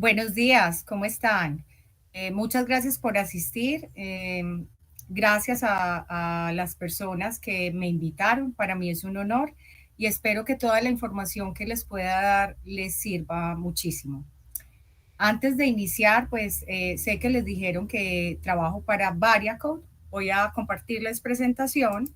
Buenos días, ¿cómo están? Muchas gracias por asistir. Gracias a las personas que me invitaron. Para mí es un honor y espero que toda la información que les pueda dar les sirva muchísimo. Antes de iniciar, pues sé que les dijeron que trabajo para Variacode. Voy a compartirles presentación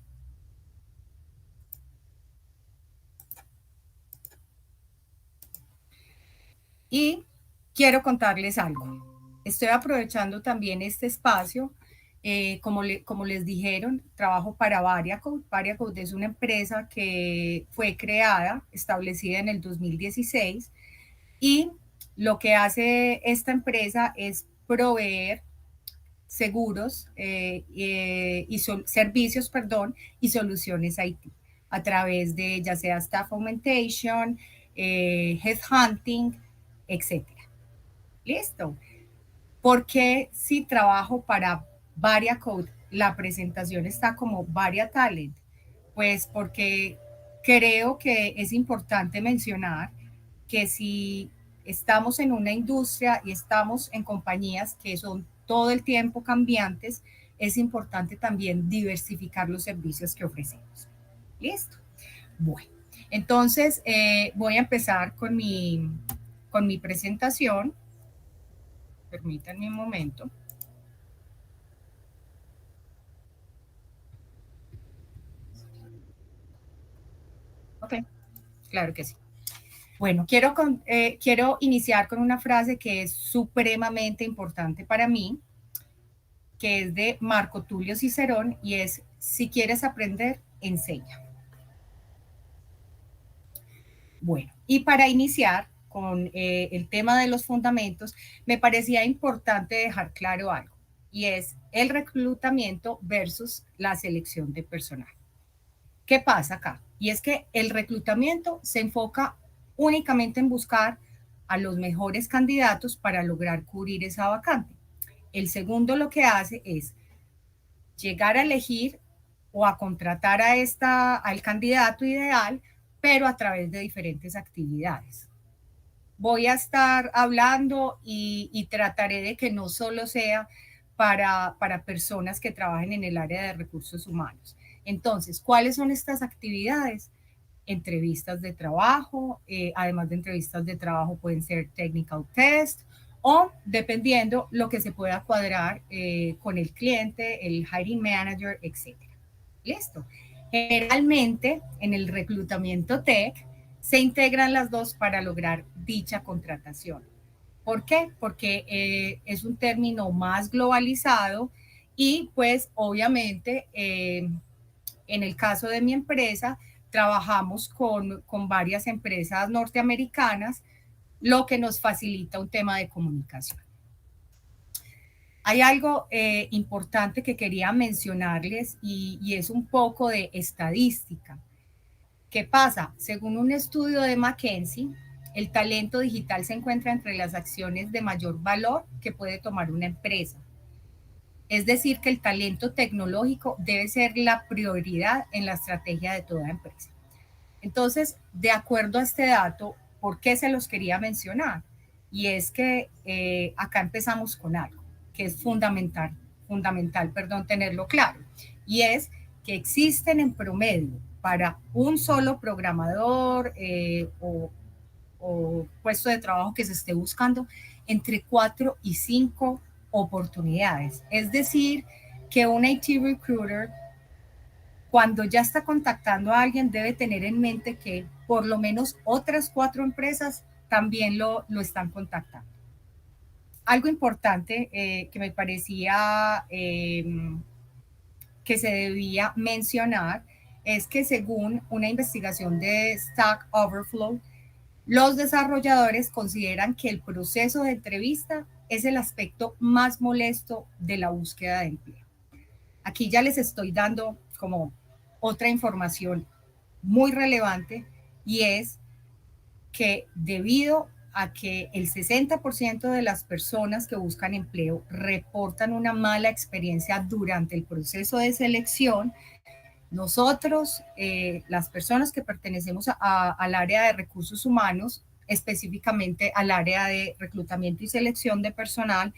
y quiero contarles algo. Estoy aprovechando también este espacio. Como les dijeron, trabajo para Variacode. Variacode es una empresa que fue creada, establecida en el 2016, y lo que hace esta empresa es proveer seguros servicios, perdón, y soluciones IT a través de ya sea staff augmentation, headhunting, etcétera. Listo. Porque si trabajo para Variacode, la presentación está como Varia Talent? Pues porque creo que es importante mencionar que si estamos en una industria y estamos en compañías que son todo el tiempo cambiantes, es importante también diversificar los servicios que ofrecemos. ¿Listo? Bueno, entonces voy a empezar con mi presentación. Permítanme un momento. Ok, claro que sí. Bueno, quiero iniciar con una frase que es supremamente importante para mí, que es de Marco Tulio Cicerón, y es: si quieres aprender, enseña. Bueno, y para iniciar con el tema de los fundamentos, me parecía importante dejar claro algo, y es el reclutamiento versus la selección de personal. ¿Qué pasa acá? Y es que el reclutamiento se enfoca únicamente en buscar a los mejores candidatos para lograr cubrir esa vacante. El segundo lo que hace es llegar a elegir o a contratar al candidato ideal, pero a través de diferentes actividades. Voy a estar hablando y trataré de que no solo sea para personas que trabajen en el área de recursos humanos. Entonces, ¿cuáles son estas actividades? Entrevistas de trabajo, además de entrevistas de trabajo pueden ser technical test o dependiendo lo que se pueda cuadrar con el cliente, el hiring manager, etcétera. Listo. Generalmente en el reclutamiento tech se integran las dos para lograr dicha contratación. ¿Por qué? Porque es un término más globalizado y pues obviamente en el caso de mi empresa trabajamos con varias empresas norteamericanas, lo que nos facilita un tema de comunicación. Hay algo importante que quería mencionarles y es un poco de estadística. ¿Qué pasa? Según un estudio de McKinsey, el talento digital se encuentra entre las acciones de mayor valor que puede tomar una empresa. Es decir, que el talento tecnológico debe ser la prioridad en la estrategia de toda empresa. Entonces, de acuerdo a este dato, ¿por qué se los quería mencionar? Y es que acá empezamos con algo que es fundamental, perdón, tenerlo claro. Y es que existen en promedio para un solo programador o puesto de trabajo que se esté buscando entre 4 y 5 oportunidades. Es decir, que un IT recruiter cuando ya está contactando a alguien debe tener en mente que por lo menos otras 4 empresas también lo están contactando. Algo importante que me parecía que se debía mencionar es que según una investigación de Stack Overflow, los desarrolladores consideran que el proceso de entrevista es el aspecto más molesto de la búsqueda de empleo. Aquí ya les estoy dando como otra información muy relevante y es que debido a que el 60% de las personas que buscan empleo reportan una mala experiencia durante el proceso de selección, nosotros, las personas que pertenecemos al área de recursos humanos, específicamente al área de reclutamiento y selección de personal,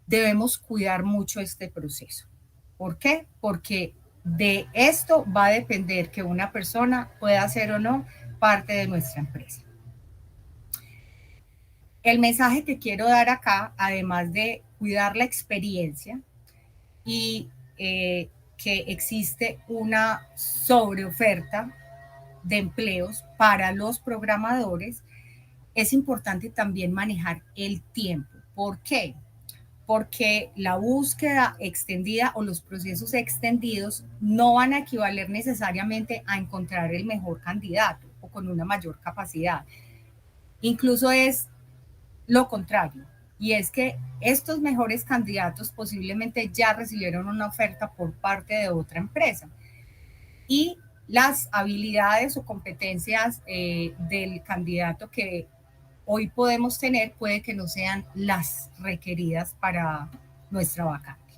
debemos cuidar mucho este proceso. ¿Por qué? Porque de esto va a depender que una persona pueda ser o no parte de nuestra empresa. El mensaje que quiero dar acá, además de cuidar la experiencia y que existe una sobreoferta de empleos para los programadores, es importante también manejar el tiempo. ¿Por qué? Porque la búsqueda extendida o los procesos extendidos no van a equivaler necesariamente a encontrar el mejor candidato o con una mayor capacidad. Incluso es lo contrario, y es que estos mejores candidatos posiblemente ya recibieron una oferta por parte de otra empresa y las habilidades o competencias del candidato que hoy podemos tener puede que no sean las requeridas para nuestra vacante.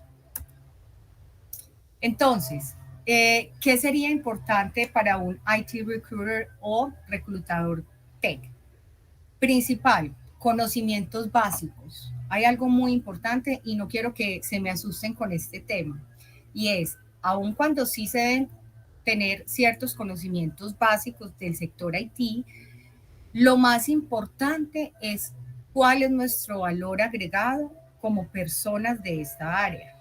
Entonces, ¿qué sería importante para un IT recruiter o reclutador tech? Principal, conocimientos básicos. Hay algo muy importante y no quiero que se me asusten con este tema, y es, aun cuando sí se deben tener ciertos conocimientos básicos del sector IT, lo más importante es cuál es nuestro valor agregado como personas de esta área.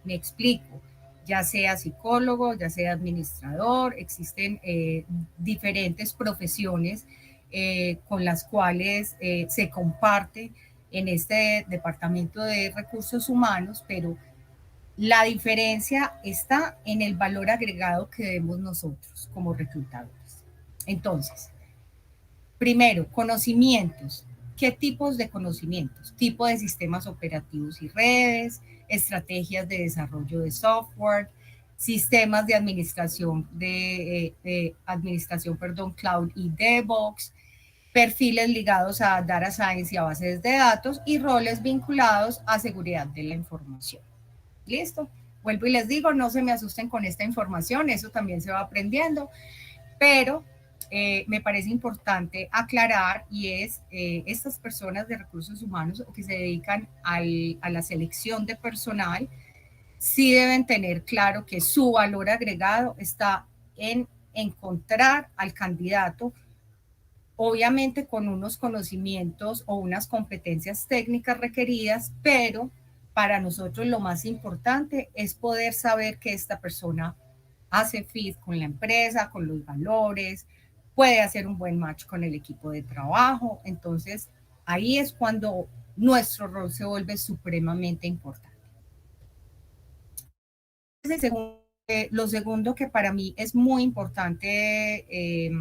Me explico, ya sea psicólogo, ya sea administrador, existen diferentes profesiones con las cuales se comparte en este departamento de recursos humanos, pero la diferencia está en el valor agregado que demos nosotros como reclutadores. Entonces, primero, conocimientos. ¿Qué tipos de conocimientos? Tipo de sistemas operativos y redes, estrategias de desarrollo de software, sistemas de administración, cloud y DevOps, perfiles ligados a data science y a bases de datos y roles vinculados a seguridad de la información. ¿Listo? Vuelvo y les digo, no se me asusten con esta información, eso también se va aprendiendo, pero me parece importante aclarar y es estas personas de recursos humanos o que se dedican a la selección de personal, sí deben tener claro que su valor agregado está en encontrar al candidato, obviamente con unos conocimientos o unas competencias técnicas requeridas, pero para nosotros lo más importante es poder saber que esta persona hace fit con la empresa, con los valores, puede hacer un buen match con el equipo de trabajo. Entonces, ahí es cuando nuestro rol se vuelve supremamente importante. Lo segundo que para mí es muy importante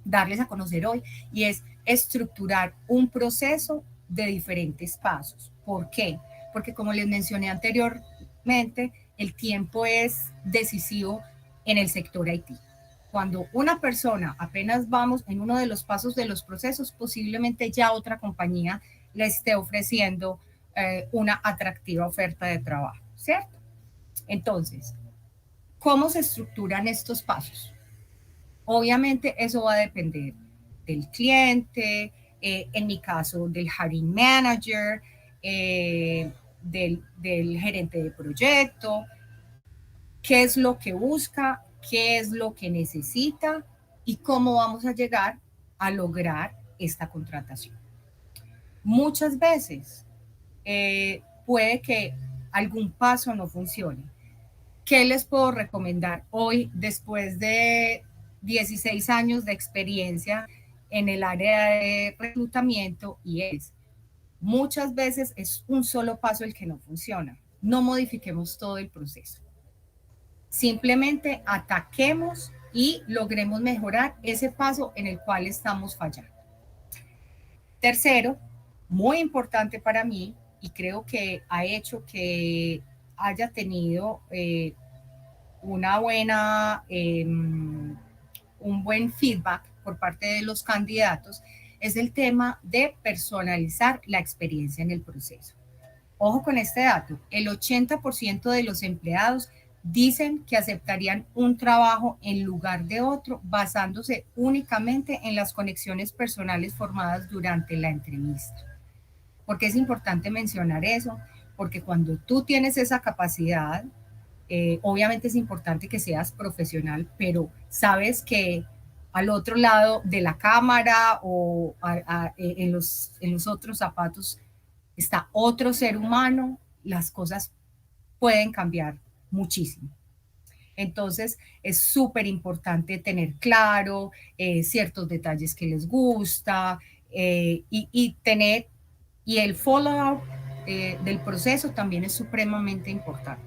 darles a conocer hoy y es estructurar un proceso de diferentes pasos. ¿Por qué? Porque como les mencioné anteriormente, el tiempo es decisivo en el sector IT. Cuando una persona apenas vamos en uno de los pasos de los procesos, posiblemente ya otra compañía le esté ofreciendo una atractiva oferta de trabajo, ¿cierto? Entonces, ¿cómo se estructuran estos pasos? Obviamente eso va a depender del cliente, en mi caso del hiring manager, del gerente de proyecto, qué es lo que busca, qué es lo que necesita y cómo vamos a llegar a lograr esta contratación. Muchas veces puede que algún paso no funcione. ¿Qué les puedo recomendar hoy después de 16 años de experiencia en el área de reclutamiento? Y es, muchas veces es un solo paso el que no funciona. No modifiquemos todo el proceso. Simplemente ataquemos y logremos mejorar ese paso en el cual estamos fallando. Tercero, muy importante para mí y creo que ha hecho que haya tenido una buena, un buen feedback por parte de los candidatos, es el tema de personalizar la experiencia en el proceso. Ojo con este dato, el 80% de los empleados dicen que aceptarían un trabajo en lugar de otro basándose únicamente en las conexiones personales formadas durante la entrevista. ¿Por qué es importante mencionar eso? Porque cuando tú tienes esa capacidad, obviamente es importante que seas profesional, pero sabes que al otro lado de la cámara o en los otros zapatos está otro ser humano, las cosas pueden cambiar muchísimo. Entonces, es súper importante tener claro ciertos detalles que les gusta tener, y el follow-up del proceso también es supremamente importante.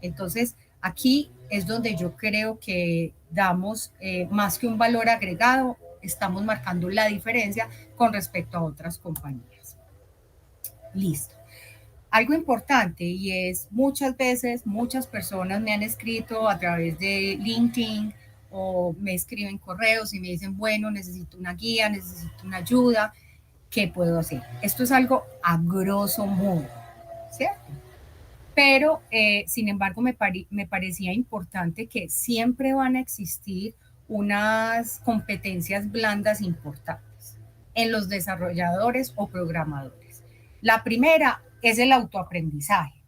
Entonces, aquí es donde yo creo que damos más que un valor agregado, estamos marcando la diferencia con respecto a otras compañías. Listo. Algo importante, y es muchas veces muchas personas me han escrito a través de LinkedIn o me escriben correos y me dicen, bueno, necesito una guía, necesito una ayuda, ¿qué puedo hacer? Esto es algo a grosso modo, ¿cierto? Pero, sin embargo, me parecía importante que siempre van a existir unas competencias blandas importantes en los desarrolladores o programadores. La primera es el autoaprendizaje.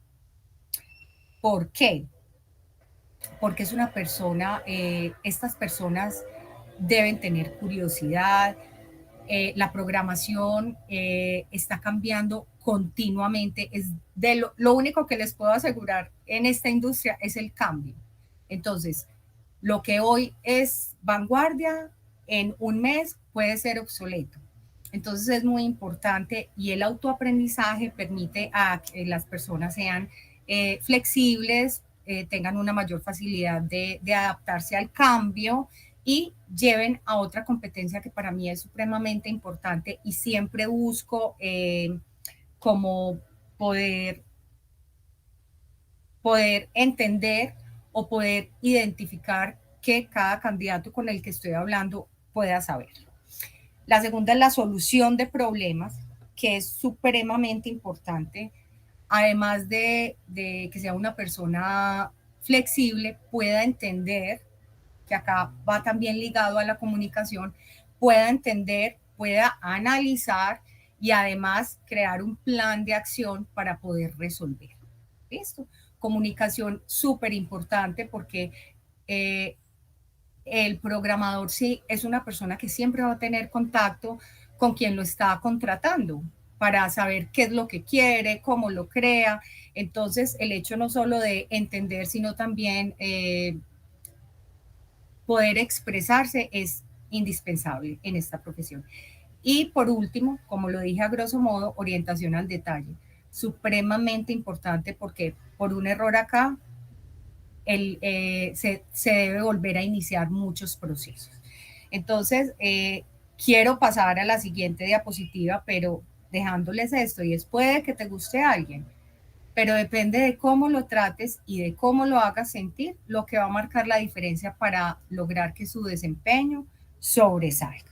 ¿Por qué? Porque es una persona, estas personas deben tener curiosidad, la programación está cambiando continuamente. Es lo único que les puedo asegurar en esta industria es el cambio. Entonces, lo que hoy es vanguardia, en un mes puede ser obsoleto. Entonces es muy importante, y el autoaprendizaje permite a que las personas sean flexibles, tengan una mayor facilidad de adaptarse al cambio y lleven a otra competencia que para mí es supremamente importante, y siempre busco como poder, poder entender o poder identificar que cada candidato con el que estoy hablando pueda saber. La segunda es la solución de problemas, que es supremamente importante. Además de que sea una persona flexible, pueda entender, que acá va también ligado a la comunicación, pueda entender, pueda analizar y además crear un plan de acción para poder resolver. ¿Listo? Comunicación súper importante, porque el programador sí es una persona que siempre va a tener contacto con quien lo está contratando para saber qué es lo que quiere, cómo lo crea. Entonces, el hecho no solo de entender, sino también poder expresarse es indispensable en esta profesión. Y por último, como lo dije a grosso modo, orientación al detalle. Supremamente importante, porque por un error acá se debe volver a iniciar muchos procesos. Entonces, quiero pasar a la siguiente diapositiva, pero dejándoles esto, y es: puede que te guste a alguien, pero depende de cómo lo trates y de cómo lo hagas sentir, lo que va a marcar la diferencia para lograr que su desempeño sobresalga.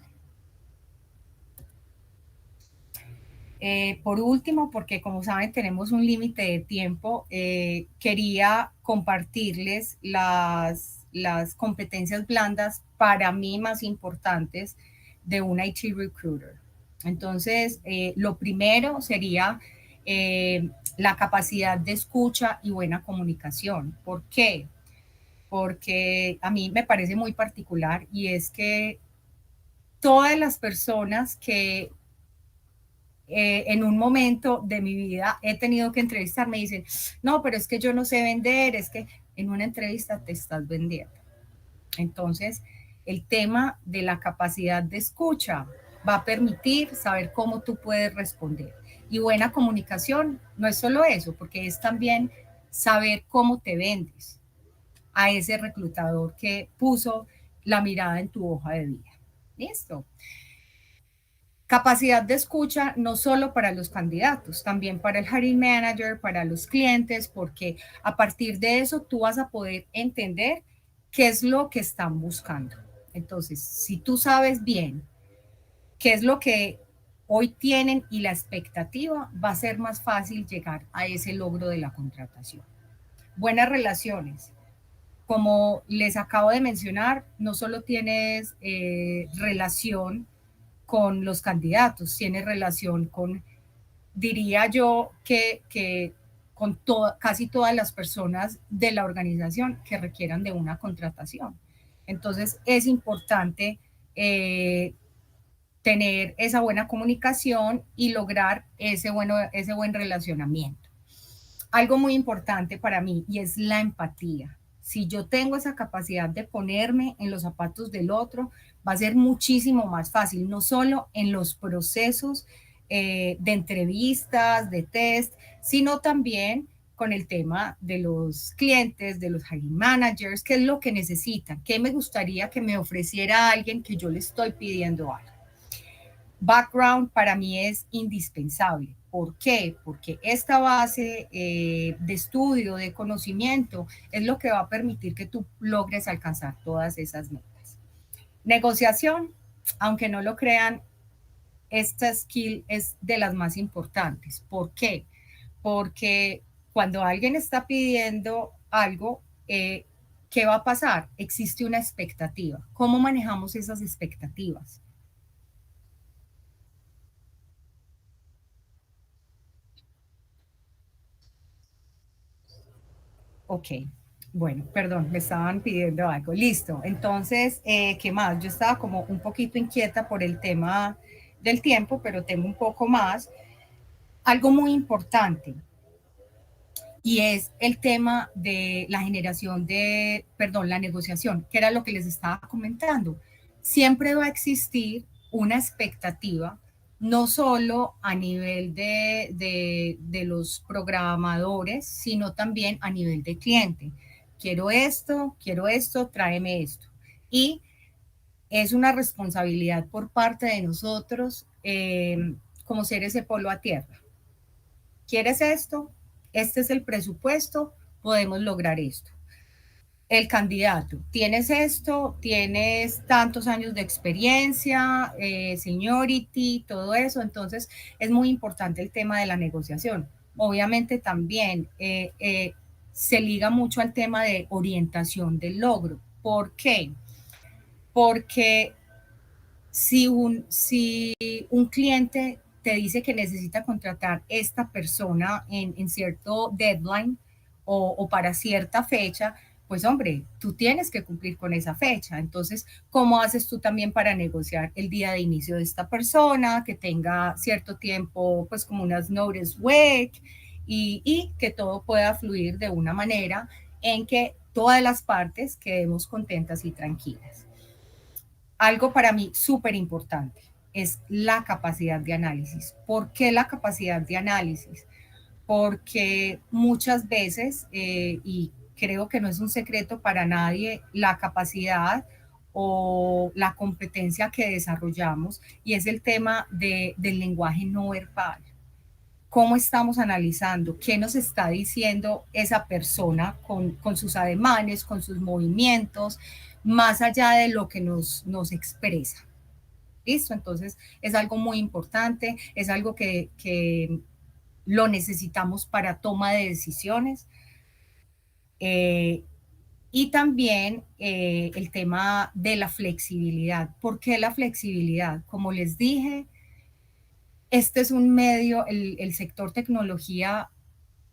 Por último, porque como saben tenemos un límite de tiempo, quería compartirles las competencias blandas para mí más importantes de un IT recruiter. Entonces, lo primero sería la capacidad de escucha y buena comunicación. ¿Por qué? Porque a mí me parece muy particular, y es que todas las personas que en un momento de mi vida he tenido que entrevistar me dicen, no, pero es que yo no sé vender, es que en una entrevista te estás vendiendo. Entonces, el tema de la capacidad de escucha va a permitir saber cómo tú puedes responder. Y buena comunicación no es solo eso, porque es también saber cómo te vendes a ese reclutador que puso la mirada en tu hoja de vida. ¿Listo? Capacidad de escucha no solo para los candidatos, también para el hiring manager, para los clientes, porque a partir de eso tú vas a poder entender qué es lo que están buscando. Entonces, si tú sabes bien qué es lo que hoy tienen y la expectativa, va a ser más fácil llegar a ese logro de la contratación. Buenas relaciones. como les acabo de mencionar, no solo tienes relación con los candidatos, tienes relación con, diría yo, que con casi todas las personas de la organización que requieran de una contratación. Entonces, es importante tener esa buena comunicación y lograr ese buen relacionamiento. Algo muy importante para mí y es la empatía. Si yo tengo esa capacidad de ponerme en los zapatos del otro, va a ser muchísimo más fácil, no solo en los procesos de entrevistas, de test, sino también con el tema de los clientes, de los hiring managers, qué es lo que necesitan, qué me gustaría que me ofreciera alguien que yo le estoy pidiendo algo. Background para mí es indispensable. ¿Por qué? Porque esta base de estudio, de conocimiento, es lo que va a permitir que tú logres alcanzar todas esas metas. Negociación, aunque no lo crean, esta skill es de las más importantes. ¿Por qué? Porque cuando alguien está pidiendo algo, ¿qué va a pasar? Existe una expectativa. ¿Cómo manejamos esas expectativas? Ok, bueno, perdón, me estaban pidiendo algo. Listo, entonces, ¿qué más? Yo estaba como un poquito inquieta por el tema del tiempo, pero tengo un poco más. Algo muy importante, y es el tema de la generación de, perdón, la negociación, que era lo que les estaba comentando. Siempre va a existir una expectativa, no solo a nivel de los programadores, sino también a nivel de cliente. Quiero esto, tráeme esto. Y es una responsabilidad por parte de nosotros como ser ese polo a tierra. ¿Quieres esto? Este es el presupuesto, podemos lograr esto. El candidato, tienes esto, tienes tantos años de experiencia, seniority, todo eso, entonces es muy importante el tema de la negociación. Obviamente también se liga mucho al tema de orientación del logro. ¿Por qué? Porque si un cliente te dice que necesita contratar esta persona en cierto deadline o para cierta fecha, pues hombre, tú tienes que cumplir con esa fecha. Entonces, ¿cómo haces tú también para negociar el día de inicio de esta persona, que tenga cierto tiempo, pues como unas notice week y que todo pueda fluir de una manera en que todas las partes quedemos contentas y tranquilas? Algo para mí súper importante es la capacidad de análisis. ¿Por qué la capacidad de análisis? Porque muchas veces, y creo que no es un secreto para nadie, la capacidad o la competencia que desarrollamos y es el tema del lenguaje no verbal. ¿Cómo estamos analizando? ¿Qué nos está diciendo esa persona con sus ademanes, con sus movimientos, más allá de lo que nos expresa? ¿Listo? Entonces es algo muy importante, es algo que lo necesitamos para toma de decisiones. Y también el tema de la flexibilidad. ¿Por qué la flexibilidad? Como les dije, este es un medio, el sector tecnología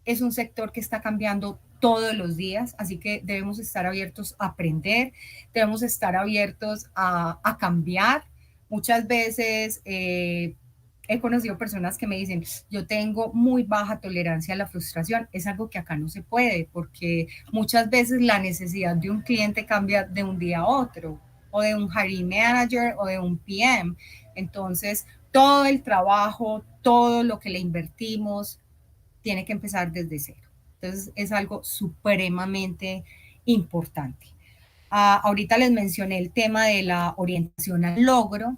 es un sector que está cambiando todos los días, así que debemos estar abiertos a aprender, debemos estar abiertos a cambiar. Muchas veces he conocido personas que me dicen, yo tengo muy baja tolerancia a la frustración. Es algo que acá no se puede, porque muchas veces la necesidad de un cliente cambia de un día a otro, o de un hiring manager o de un PM. Entonces, todo el trabajo, todo lo que le invertimos, tiene que empezar desde cero. Entonces, es algo supremamente importante. Ahorita les mencioné el tema de la orientación al logro.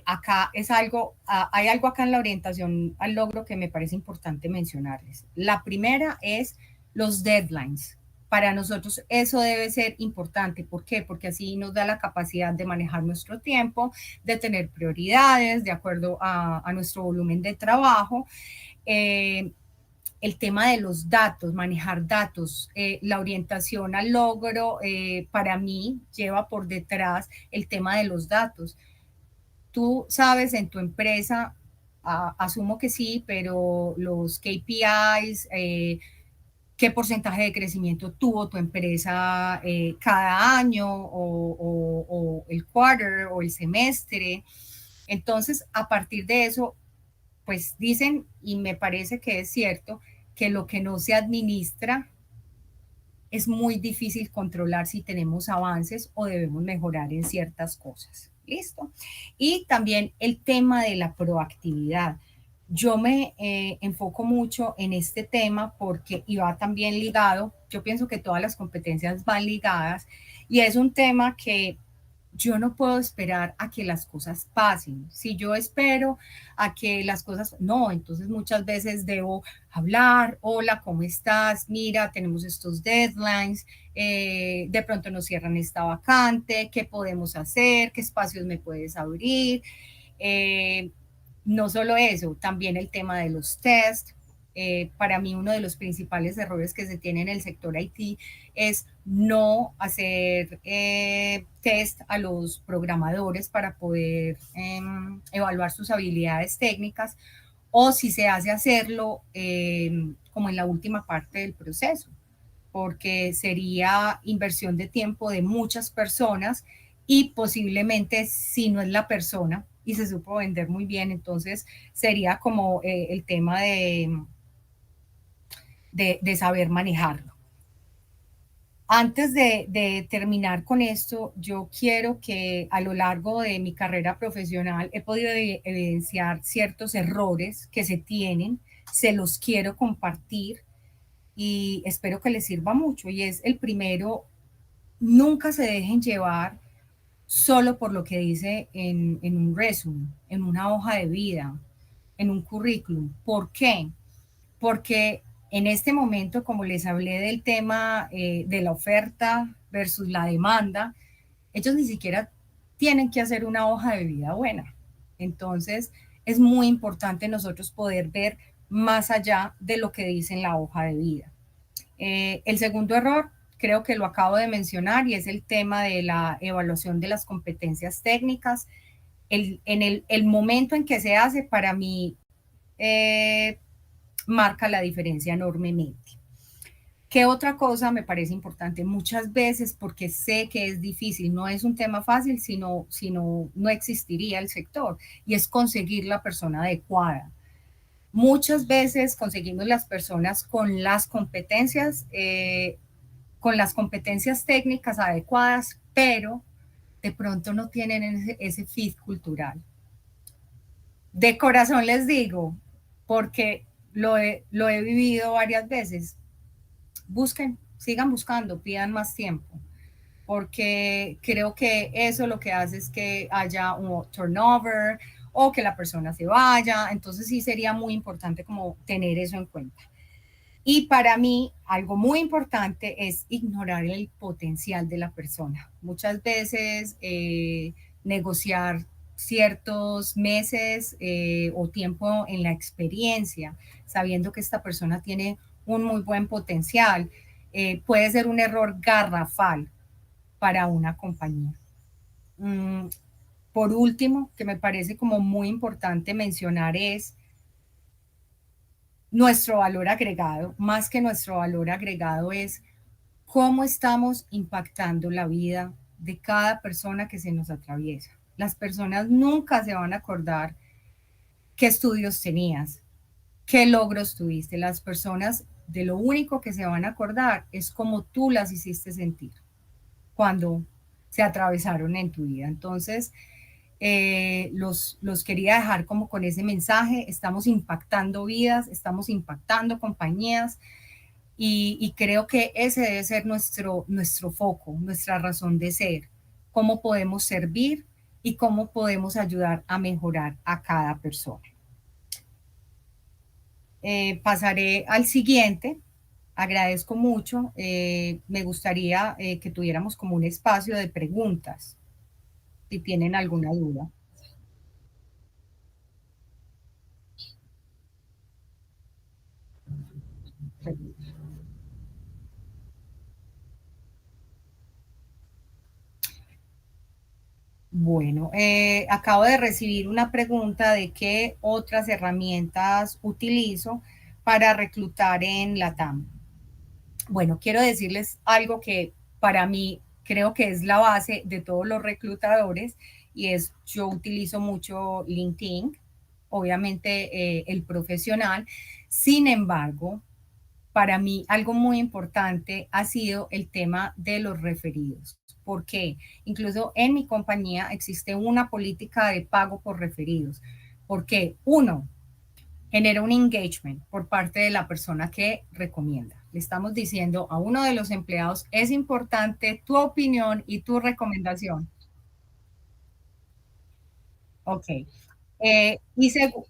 Acá es algo, hay algo acá en la orientación al logro que me parece importante mencionarles. La primera es los deadlines. Para nosotros eso debe ser importante. ¿Por qué? Porque así nos da la capacidad de manejar nuestro tiempo, de tener prioridades de acuerdo a nuestro volumen de trabajo. el tema de los datos, manejar datos, la orientación al logro, para mí lleva por detrás el tema de los datos. Tú sabes en tu empresa, asumo que sí, pero los KPIs, qué porcentaje de crecimiento tuvo tu empresa cada año o el quarter o el semestre. Entonces, a partir de eso, pues dicen, y me parece que es cierto, que lo que no se administra es muy difícil controlar si tenemos avances o debemos mejorar en ciertas cosas. ¿Listo? Y también el tema de la proactividad. Yo me enfoco mucho en este tema porque iba también ligado, yo pienso que todas las competencias van ligadas y es un tema que yo no puedo esperar a que las cosas pasen. Si yo espero a que las cosas, no, entonces muchas veces debo hablar, hola, ¿cómo estás? Mira, tenemos estos deadlines, de pronto nos cierran esta vacante, ¿qué podemos hacer? ¿Qué espacios me puedes abrir? Eh, no solo eso, también el tema de los tests. Para mí uno de los principales errores que se tiene en el sector IT es no hacer test a los programadores para poder evaluar sus habilidades técnicas o si se hace hacerlo como en la última parte del proceso, porque sería inversión de tiempo de muchas personas y posiblemente si no es la persona y se supo vender muy bien, entonces sería como el tema de saber manejarlo. Antes de terminar con esto, yo quiero que a lo largo de mi carrera profesional he podido evidenciar ciertos errores que se tienen, se los quiero compartir y espero que les sirva mucho. Y es el primero, nunca se dejen llevar solo por lo que dice en un resumen, en una hoja de vida, en un currículum. ¿Por qué? Porque en este momento, como les hablé del tema de la oferta versus la demanda, ellos ni siquiera tienen que hacer una hoja de vida buena. Entonces, es muy importante nosotros poder ver más allá de lo que dice en la hoja de vida. El segundo error, creo que lo acabo de mencionar, y es el tema de la evaluación de las competencias técnicas. El momento en que se hace, para mí, eh, marca la diferencia enormemente. ¿Qué otra cosa me parece importante? Muchas veces, porque sé que es difícil, no es un tema fácil, sino no existiría el sector, y es conseguir la persona adecuada. Muchas veces conseguimos las personas con las competencias técnicas adecuadas, pero de pronto no tienen ese fit cultural. De corazón les digo, porque lo he vivido varias veces, busquen, sigan buscando, pidan más tiempo, porque creo que eso lo que hace es que haya un turnover o que la persona se vaya, entonces sí sería muy importante como tener eso en cuenta. Y para mí, algo muy importante es ignorar el potencial de la persona. Muchas veces negociar ciertos meses o tiempo en la experiencia, sabiendo que esta persona tiene un muy buen potencial, puede ser un error garrafal para una compañía. Mm, por último, que me parece como muy importante mencionar es nuestro valor agregado. Más que nuestro valor agregado es cómo estamos impactando la vida de cada persona que se nos atraviesa. Las personas nunca se van a acordar qué estudios tenías, qué logros tuviste. Las personas de lo único que se van a acordar es cómo tú las hiciste sentir cuando se atravesaron en tu vida. Entonces, los quería dejar como con ese mensaje. Estamos impactando vidas, estamos impactando compañías y creo que ese debe ser nuestro foco, nuestra razón de ser, cómo podemos servir y cómo podemos ayudar a mejorar a cada persona. Pasaré al siguiente. Agradezco mucho. Me gustaría que tuviéramos como un espacio de preguntas, si tienen alguna duda. referidos. Bueno, acabo de recibir una pregunta de qué otras herramientas utilizo para reclutar en LATAM. Bueno, quiero decirles algo que para mí creo que es la base de todos los reclutadores y es yo utilizo mucho LinkedIn, obviamente el profesional. Sin embargo, para mí algo muy importante ha sido el tema de los referidos. ¿Por qué? Incluso en mi compañía existe una política de pago por referidos. Porque uno, genera un engagement por parte de la persona que recomienda. Le estamos diciendo a uno de los empleados, es importante tu opinión y tu recomendación. Ok. Y segundo,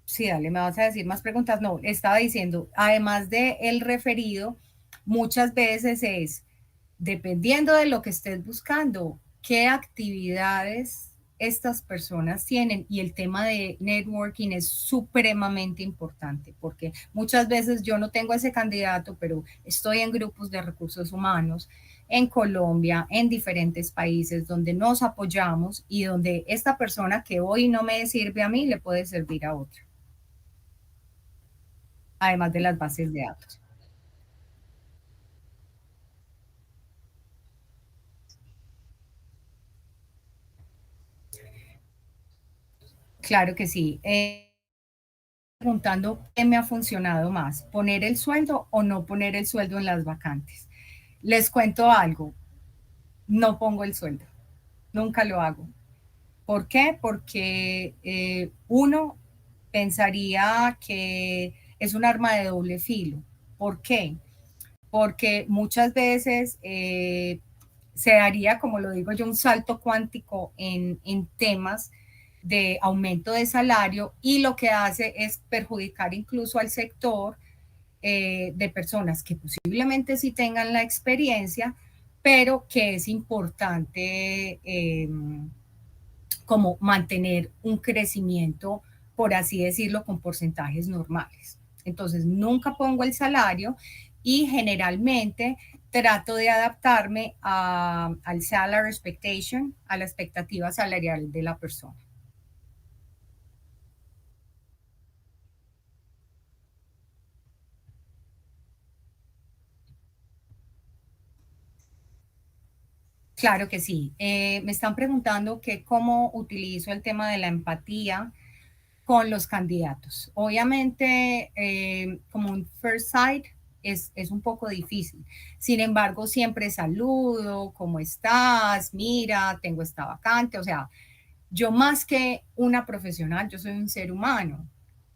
sí, dale, me vas a decir más preguntas. No, estaba diciendo, además de el referido, muchas veces es, dependiendo de lo que estés buscando, qué actividades estas personas tienen. Y el tema de networking es supremamente importante, porque muchas veces yo no tengo ese candidato, pero estoy en grupos de recursos humanos en Colombia, en diferentes países donde nos apoyamos y donde esta persona que hoy no me sirve a mí le puede servir a otra, además de las bases de datos. Claro que sí. Preguntando qué me ha funcionado más, poner el sueldo o no poner el sueldo en las vacantes. Les cuento algo, no pongo el sueldo, nunca lo hago. ¿Por qué? Porque uno pensaría que es un arma de doble filo. ¿Por qué? Porque muchas veces se daría, como lo digo yo, un salto cuántico en temas de aumento de salario y lo que hace es perjudicar incluso al sector de personas que posiblemente sí tengan la experiencia, pero que es importante como mantener un crecimiento, por así decirlo, con porcentajes normales. Entonces, nunca pongo el salario y generalmente trato de adaptarme al salary expectation, a la expectativa salarial de la persona. Claro que sí. Me están preguntando que cómo utilizo el tema de la empatía con los candidatos. Obviamente, como un first sight es un poco difícil. Sin embargo, siempre saludo, ¿cómo estás? Mira, tengo esta vacante. O sea, yo más que una profesional, yo soy un ser humano.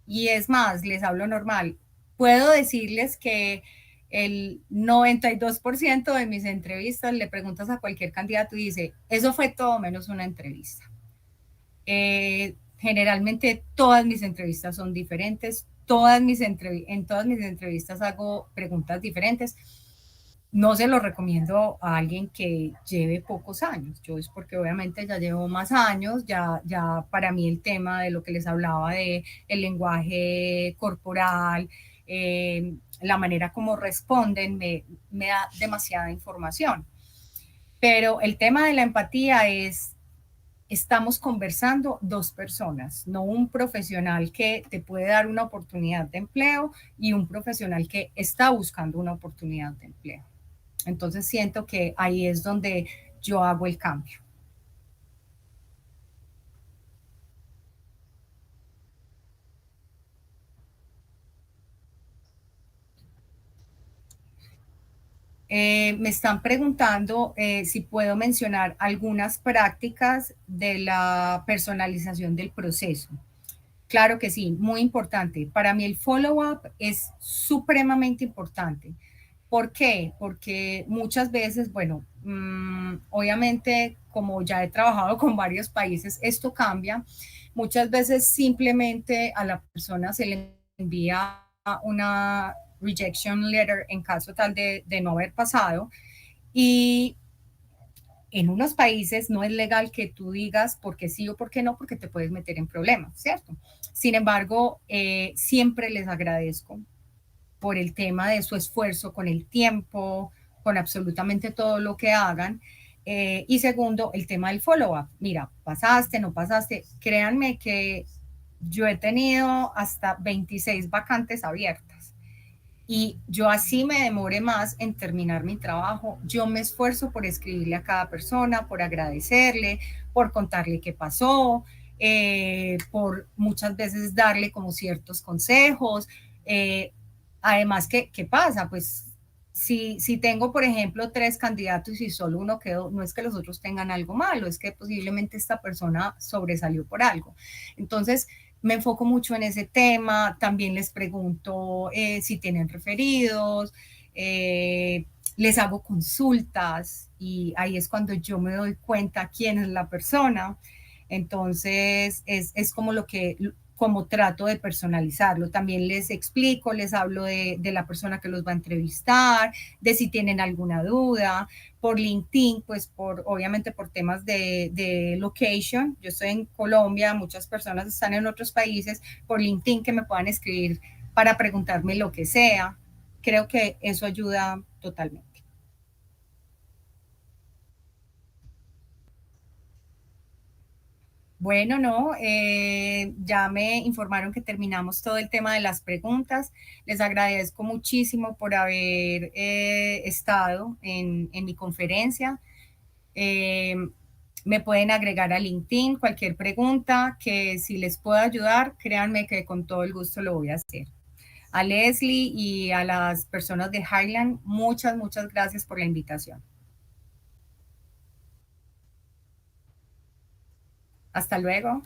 Y es más, les hablo normal. Puedo decirles que el 92% de mis entrevistas le preguntas a cualquier candidato y dice, eso fue todo menos una entrevista. Generalmente todas mis entrevistas son diferentes, en todas mis entrevistas hago preguntas diferentes. No se lo recomiendo a alguien que lleve pocos años. Yo es porque obviamente ya llevo más años, ya para mí el tema de lo que les hablaba de el lenguaje corporal, la manera como responden, me da demasiada información. Pero el tema de la empatía es estamos conversando dos personas, no un profesional que te puede dar una oportunidad de empleo y un profesional que está buscando una oportunidad de empleo. Entonces siento que ahí es donde yo hago el cambio. Me están preguntando si puedo mencionar algunas prácticas de la personalización del proceso. Claro que sí, muy importante. Para mí el follow-up es supremamente importante. ¿Por qué? Porque muchas veces, bueno, obviamente como ya he trabajado con varios países, esto cambia. Muchas veces simplemente a la persona se le envía una rejection letter en caso tal de no haber pasado y en unos países no es legal que tú digas por qué sí o por qué no, porque te puedes meter en problemas, ¿cierto? Sin embargo, siempre les agradezco por el tema de su esfuerzo con el tiempo, con absolutamente todo lo que hagan. Y segundo, el tema del follow-up. Mira, pasaste, no pasaste. Créanme que yo he tenido hasta 26 vacantes abiertas y yo así me demore más en terminar mi trabajo. Yo me esfuerzo por escribirle a cada persona, por agradecerle, por contarle qué pasó, por muchas veces darle como ciertos consejos. Además, ¿qué pasa? Pues si tengo, por ejemplo, 3 candidatos y solo uno quedó, no es que los otros tengan algo malo, es que posiblemente esta persona sobresalió por algo. Entonces, me enfoco mucho en ese tema, también les pregunto si tienen referidos, les hago consultas y ahí es cuando yo me doy cuenta quién es la persona. Entonces, es como lo que, como trato de personalizarlo. También les explico, les hablo de la persona que los va a entrevistar, de si tienen alguna duda. Por LinkedIn, pues obviamente por temas de location, yo estoy en Colombia, muchas personas están en otros países, por LinkedIn que me puedan escribir para preguntarme lo que sea. Creo que eso ayuda totalmente. Bueno, no, ya me informaron que terminamos todo el tema de las preguntas. Les agradezco muchísimo por haber estado en mi conferencia. Eh, Me pueden agregar a LinkedIn cualquier pregunta que si les puedo ayudar, créanme que con todo el gusto lo voy a hacer. A Leslie y a las personas de Highland, muchas gracias por la invitación. Hasta luego.